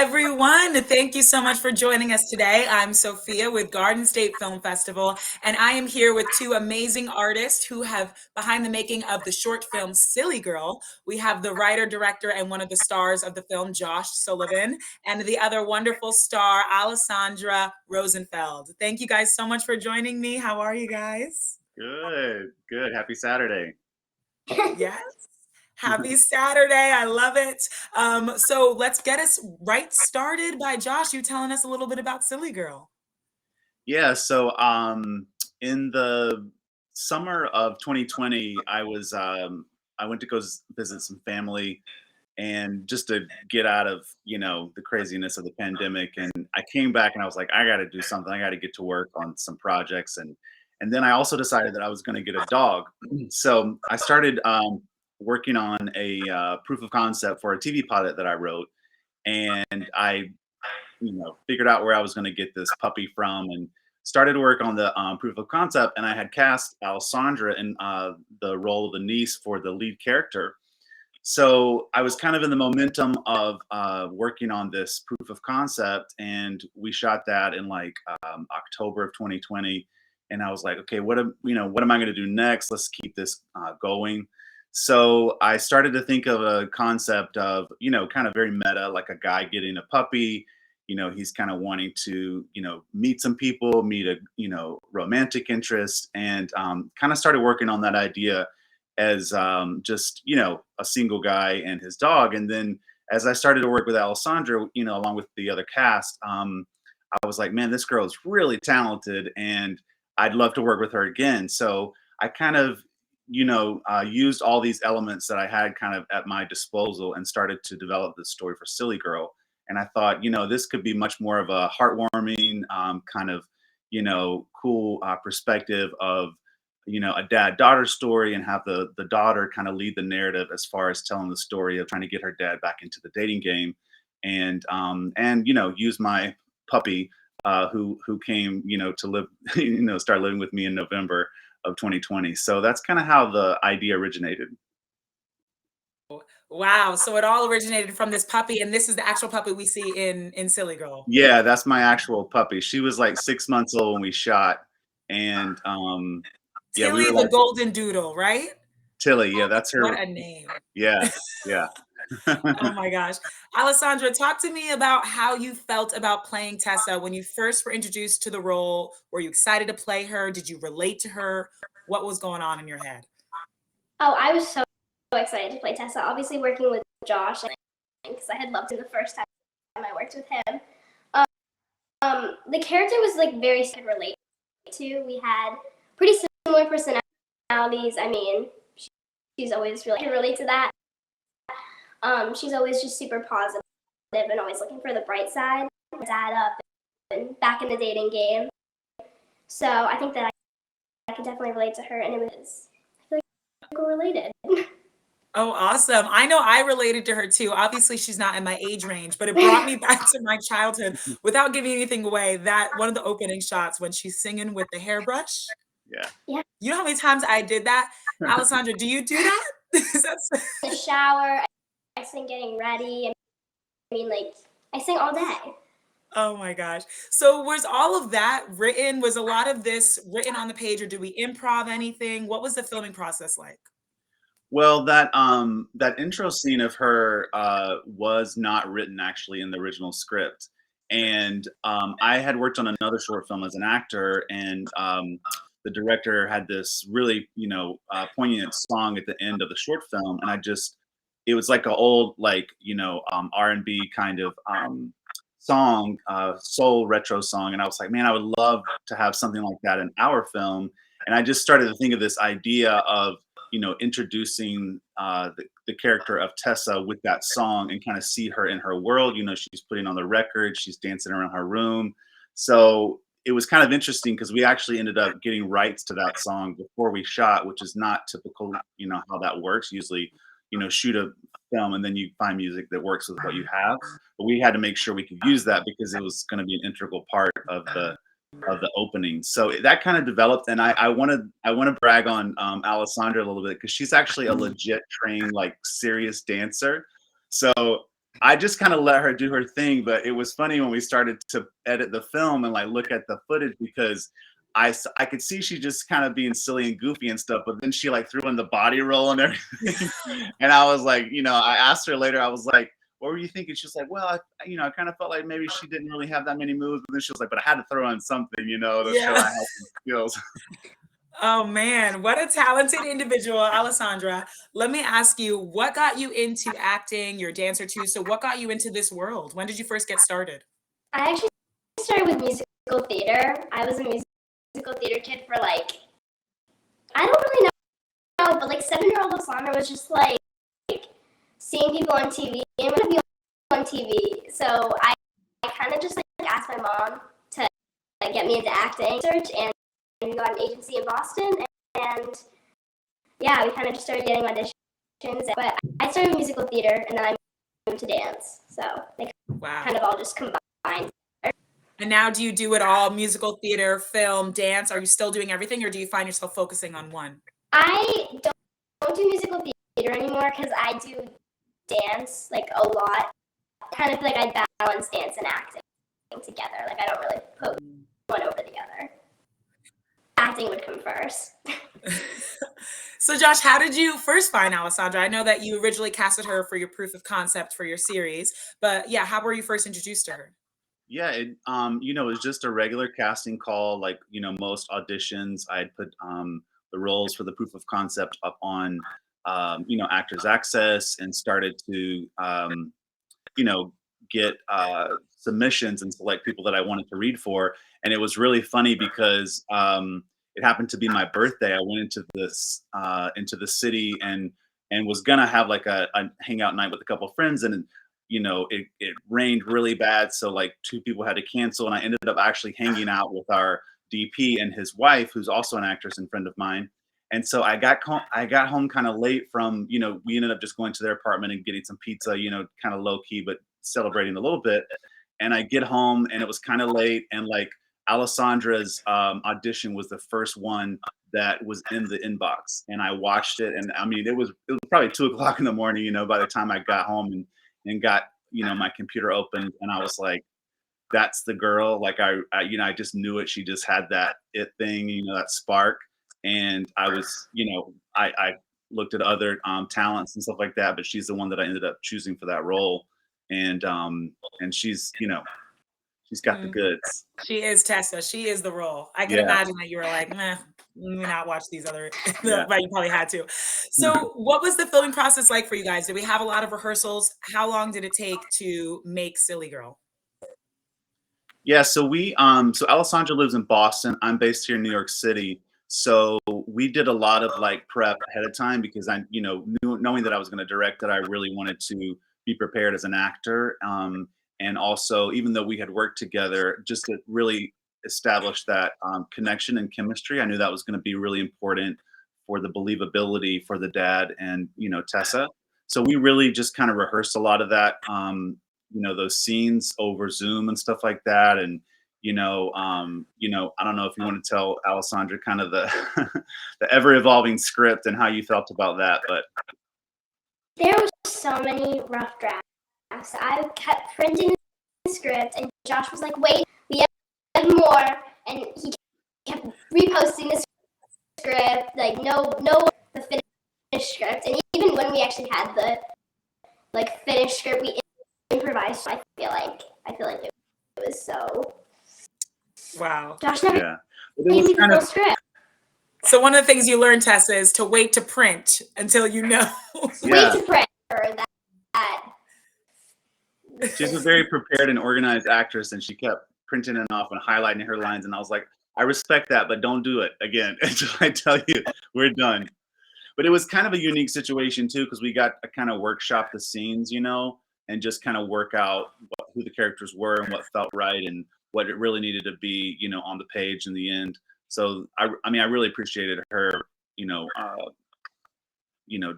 everyone. Thank you so much for joining us today. I'm Sophia with Garden State Film Festival, and I am here with two amazing artists who have behind the making of the short film Silly Girl. We have the writer, director, and one of the stars of the film, Josh Sullivan, and the other wonderful star, Alessandra Rosenfeld. Thank you guys so much for joining me. How are you guys? Good, good. Happy Saturday. Yes. Happy Saturday. I love it. So let's get us right started by Josh, you telling us a little bit about Silly Girl. Yeah, so in the summer of 2020, I went to go visit some family and just to get out of, the craziness of the pandemic. And I came back and I was like, I got to do something. I got to get to work on some projects. And then I also decided that I was going to get a dog. So I started working on a proof of concept for a TV pilot that I wrote. And I figured out where I was going to get this puppy from and started work on the proof of concept. And I had cast Alessandra in the role of the niece for the lead character. So I was kind of in the momentum of working on this proof of concept, and we shot that in like October of 2020. And I was like, okay, what am I going to do next? Let's keep this going. So I started to think of a concept of, kind of very meta, like a guy getting a puppy. He's kind of wanting to, meet some people, meet a, romantic interest, and kind of started working on that idea as just a single guy and his dog. And then as I started to work with Alessandra, along with the other cast, I was like, man, this girl is really talented, and I'd love to work with her again. So I kind of used all these elements that I had kind of at my disposal and started to develop this story for Silly Girl. And I thought, this could be much more of a heartwarming kind of cool perspective of a dad-daughter story, and have the daughter kind of lead the narrative as far as telling the story of trying to get her dad back into the dating game, and use my puppy who came to live start living with me in November of 2020. So that's kind of how the idea originated. Wow. So it all originated from this puppy, and this is the actual puppy we see in Silly Girl. Yeah, that's my actual puppy. She was like 6 months old when we shot, and yeah, we Tilly were the like, Golden Doodle, right? Tilly. Yeah, that's her. What a name. Yeah, yeah. Oh my gosh. Alessandra, talk to me about how you felt about playing Tessa when you first were introduced to the role. Were you excited to play her? Did you relate to her? What was going on in your head? Oh, I was so excited to play Tessa. Obviously, working with Josh, because I had loved him the first time I worked with him. The character was like very to relate to. We had pretty similar personalities. I mean, she's always really can relate to that. She's always just super positive and always looking for the bright side. Dad up and back in the dating game. So I think that I could definitely relate to her, and it was, I feel like we're related. Oh, awesome. I know I related to her too. Obviously, she's not in my age range, but it brought me back to my childhood without giving anything away. That one of the opening shots when she's singing with the hairbrush. Yeah. Yeah. You know how many times I did that? Alessandra, do you do that? The shower, I sing getting ready. I mean, like, I sing all day. Oh my gosh. So was all of that written? Was a lot of this written on the page, or did we improv anything? What was the filming process like? Well, that intro scene of her was not written actually in the original script, and I had worked on another short film as an actor, and the director had this really poignant song at the end of the short film, and it was like an old like R&B kind of song, soul retro song, and I was like, man, I would love to have something like that in our film, and I just started to think of this idea of introducing the character of Tessa with that song and kind of see her in her world. She's putting on the record, she's dancing around her room. So it was kind of interesting because we actually ended up getting rights to that song before we shot, which is not typical, how that works. Usually, shoot a film and then you find music that works with what you have. But we had to make sure we could use that because it was going to be an integral part of the opening. So that kind of developed, and I want to brag on Alessandra a little bit because she's actually a legit trained, like serious dancer. So I just kind of let her do her thing, but it was funny when we started to edit the film and like look at the footage because I could see she just kind of being silly and goofy and stuff, but then she like threw in the body roll and everything. And I was like, I asked her later, I was like, what were you thinking? She was like, well, I kind of felt like maybe she didn't really have that many moves. But then she was like, but I had to throw in something, to show I Yeah. had some skills. Oh man, what a talented individual, Alessandra. Let me ask you, what got you into acting? You're a dancer too, so what got you into this world? When did you first get started? I actually started with musical theater. I was a musical theater kid for like, I don't really know, but like 7-year-old Alessandra was just like seeing people on TV and want to be on TV. So I kind of just like asked my mom to like get me into acting research, and we got an agency in Boston, and yeah, we kind of just started getting auditions. But I started musical theater, and then I moved to dance. So they Wow. kind of all just combined. And now do you do it all, musical theater, film, dance? Are you still doing everything or do you find yourself focusing on one? I don't do musical theater anymore because I do dance like a lot. Kind of like I balance dance and acting together. Like I don't really put one over the other. Acting would come first. So Josh, how did you first find Alessandra? I know that you originally casted her for your proof of concept for your series, but yeah, how were you first introduced to her? Yeah, it was just a regular casting call, like, most auditions. I'd put the roles for the proof of concept up on, Actors Access and started to, you know, get submissions and select people that I wanted to read for. And it was really funny because it happened to be my birthday. I went into the city and was gonna have like a hangout night with a couple of friends, and it rained really bad, so like two people had to cancel, and I ended up actually hanging out with our DP and his wife, who's also an actress and friend of mine. And so I got home kind of late from, we ended up just going to their apartment and getting some pizza, kind of low key, but celebrating a little bit. And I get home and it was kind of late, and like Alessandra's audition was the first one that was in the inbox, and I watched it, and I mean it was probably 2 o'clock in the morning, by the time I got home and got my computer opened, and I was like, that's the girl. Like I just knew it. She just had that it thing, that spark. And I was, I looked at other talents and stuff like that, but she's the one that I ended up choosing for that role. And she's, she's got the Mm, goods. she is Tessa. She is the role. I can Yeah, imagine that you were like, meh, let me not watch these other, yeah. but you probably had to. So what was the filming process like for you guys? Did we have a lot of rehearsals? How long did it take to make Silly Girl? Yeah, so Alessandra lives in Boston. I'm based here in New York City. So we did a lot of like prep ahead of time because I, knowing that I was going to direct it, I really wanted to be prepared as an actor. And also, even though we had worked together, just to really establish that connection and chemistry, I knew that was going to be really important for the believability for the dad and, Tessa. So we really just kind of rehearsed a lot of that. Those scenes over Zoom and stuff like that. And I don't know if you want to tell Alessandra kind of the the ever evolving script and how you felt about that, but There were so many rough drafts. I kept printing the script, and Josh was like, "Wait, we have more," and he kept reposting the script, like no, the finished script. And even when we actually had the like finished script, we improvised. I feel like it was so. Wow. Josh never yeah. But it gave was me the kind full of script. So one of the things you learn, Tessa, is to wait to print until you know. yeah. Wait to print for that. She's a very prepared and organized actress, and she kept printing it off and highlighting her lines. And I was like, I respect that, but don't do it again until I tell you we're done. But it was kind of a unique situation too, because we got to kind of workshop the scenes, and just kind of work out who the characters were and what felt right and what it really needed to be, on the page in the end. So I mean, I really appreciated her,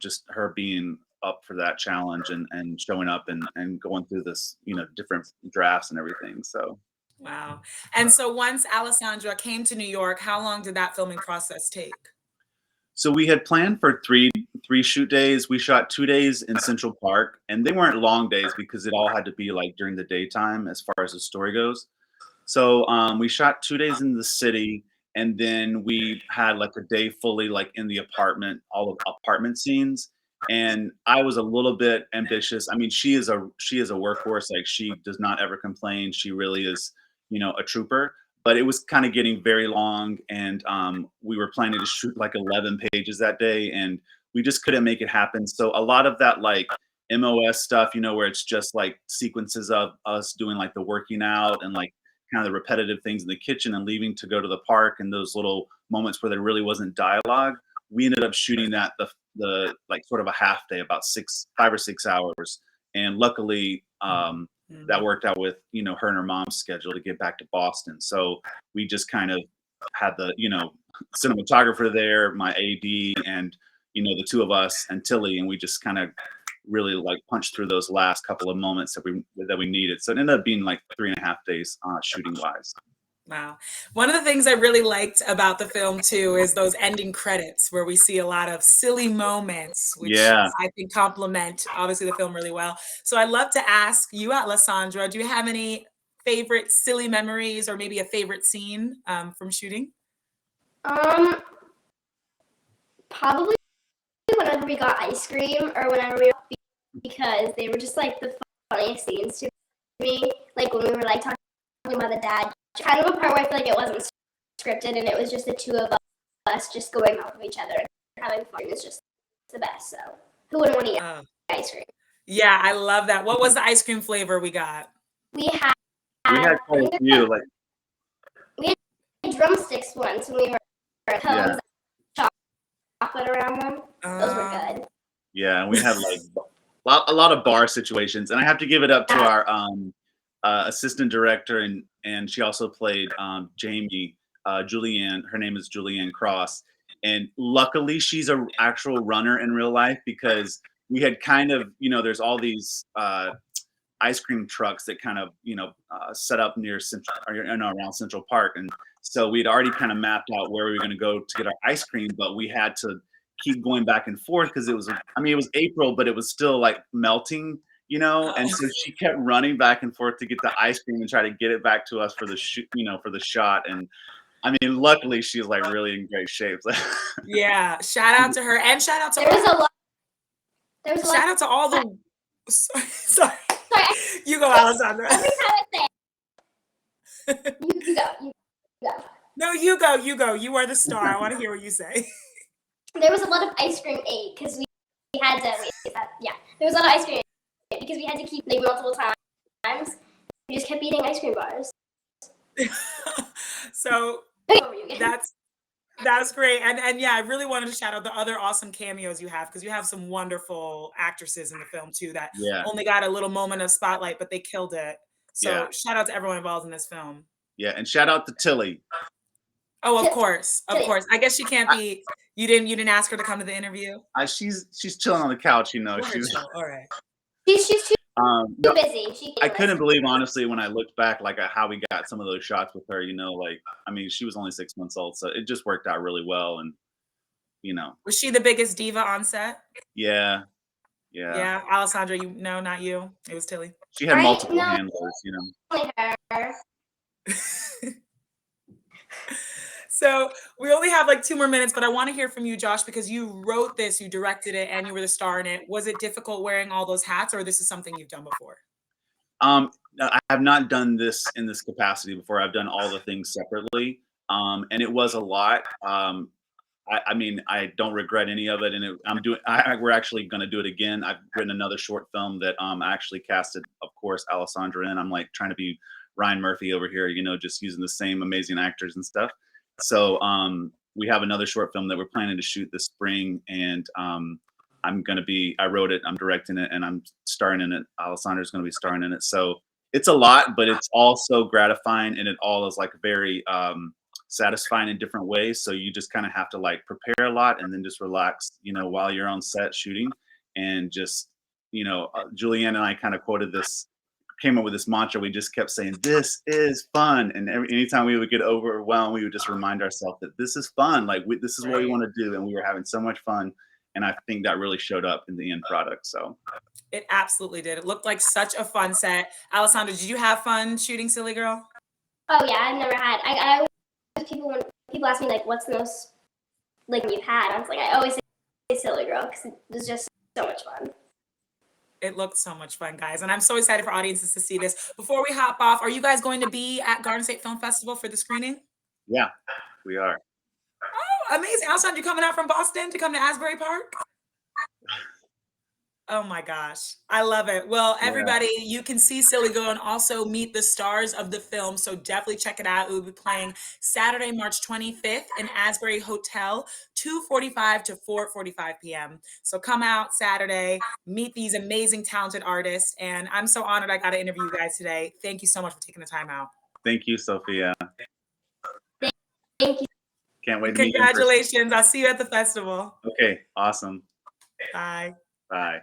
just her being up for that challenge and showing up and going through this, different drafts and everything. So Wow. And so once Alessandra came to New York, how long did that filming process take? So we had planned for three shoot days. We shot 2 days in Central Park, and they weren't long days because it all had to be like during the daytime as far as the story goes. So we shot 2 days in the city, and then we had like a day fully like in the apartment, all of apartment scenes. And I was a little bit ambitious. I mean, she is a workhorse. Like she does not ever complain. She really is, a trooper. But it was kind of getting very long, and we were planning to shoot like 11 pages that day, and we just couldn't make it happen. So a lot of that like MOS stuff, where it's just like sequences of us doing like the working out and like kind of the repetitive things in the kitchen and leaving to go to the park and those little moments where there really wasn't dialogue. We ended up shooting that the like sort of a half day, about 5 or 6 hours, and luckily that worked out with her and her mom's schedule to get back to Boston. So we just kind of had the cinematographer there, my AD, and the two of us and Tilly, and we just kind of really like punched through those last couple of moments that we needed. So it ended up being like 3.5 days shooting wise. Wow. One of the things I really liked about the film too is those ending credits where we see a lot of silly moments, which Yeah. I think complement obviously the film really well. So I'd love to ask you, Alessandra, do you have any favorite silly memories or maybe a favorite scene from shooting? Probably whenever we got ice cream or whenever we because they were just like the funniest scenes to me. Like when we were like talking about the dad, kind of a part where I feel like it wasn't scripted and it was just the two of us just going off of each other and having fun. It's just the best. So who wouldn't want to eat ice cream? Yeah, I love that. What was the ice cream flavor we got? We had quite a few. Like we had drumsticks once when we were at home. Chocolate around them. Those were good. Yeah, and we had like a lot of bar situations, and I have to give it up to our assistant director, and she also played Jamie, Julianne. Her name is Julianne Cross, and luckily she's a actual runner in real life, because we had kind of there's all these ice cream trucks that kind of set up near Central or around Central Park, and so we'd already kind of mapped out where we were going to go to get our ice cream, but we had to keep going back and forth because it was April, but it was still like melting, and so she kept running back and forth to get the ice cream and try to get it back to us for the for the shot. And I mean, luckily she's like really in great shape. Yeah, shout out to her, and shout out to shout out to all the sorry. You go, Alessandra. Every time I say you go. No, you go. You are the star. I want to hear what you say. There was a lot of ice cream ate because we had to. There was a lot of ice cream because we had to keep like multiple times. We just kept eating ice cream bars. So that's great, and yeah, I really wanted to shout out the other awesome cameos you have, because you have some wonderful actresses in the film too that only got a little moment of spotlight, but they killed it. So shout out to everyone involved in this film. Yeah, and shout out to Tilly. Oh, of course. I guess she can't be. You didn't ask her to come to the interview. She's chilling on the couch. She's all right. She's too busy. I couldn't believe, honestly, when I looked back, like at how we got some of those shots with her. Like, I mean, she was only 6 months old, so it just worked out really well. And was she the biggest diva on set? Yeah. Alessandra, no, not you. It was Tilly. She had multiple handlers. Her. So we only have like 2 more minutes, but I want to hear from you, Josh, because you wrote this, you directed it, and you were the star in it. Was it difficult wearing all those hats, or this is something you've done before? I have not done this in this capacity before. I've done all the things separately, and it was a lot. I mean, I don't regret any of it, and we're actually going to do it again. I've written another short film that I actually casted, of course, Alessandra in. I'm like trying to be Ryan Murphy over here, just using the same amazing actors and stuff. So we have another short film that we're planning to shoot this spring, and I wrote it, I'm directing it, and I'm starring in it. Alessandra's going to be starring in it. So it's a lot, but it's also gratifying, and it all is like very satisfying in different ways. So you just kind of have to like prepare a lot and then just relax, while you're on set shooting, and just, Julianne and I kind of quoted this came up with this mantra. We just kept saying, "This is fun," and anytime we would get overwhelmed, we would just remind ourselves that this is fun. Like this is what we want to do, and we were having so much fun. And I think that really showed up in the end product. So It absolutely did. It looked like such a fun set. Alessandra, did you have fun shooting Silly Girl? Oh yeah, I've never had. I always when people ask me like, what's the most like you've had? I was like, I always say Silly Girl because it was just so much fun. It looked so much fun, guys. And I'm so excited for audiences to see this. Before we hop off, are you guys going to be at Garden State Film Festival for the screening? yeah, we are. Oh, amazing. Alessandra, you coming out from Boston to come to Asbury Park? Oh my gosh. I love it. Well, everybody, you can see Silly Girl and also meet the stars of the film. So definitely check it out. It will be playing Saturday, March 25th in Asbury Hotel, 2:45 to 4:45 p.m. So come out Saturday, meet these amazing, talented artists. And I'm so honored I got to interview you guys today. Thank you so much for taking the time out. Thank you, Sophia. Thank you. Can't wait to meet you in person. Congratulations. I'll see you at the festival. Okay, awesome. Bye. Bye.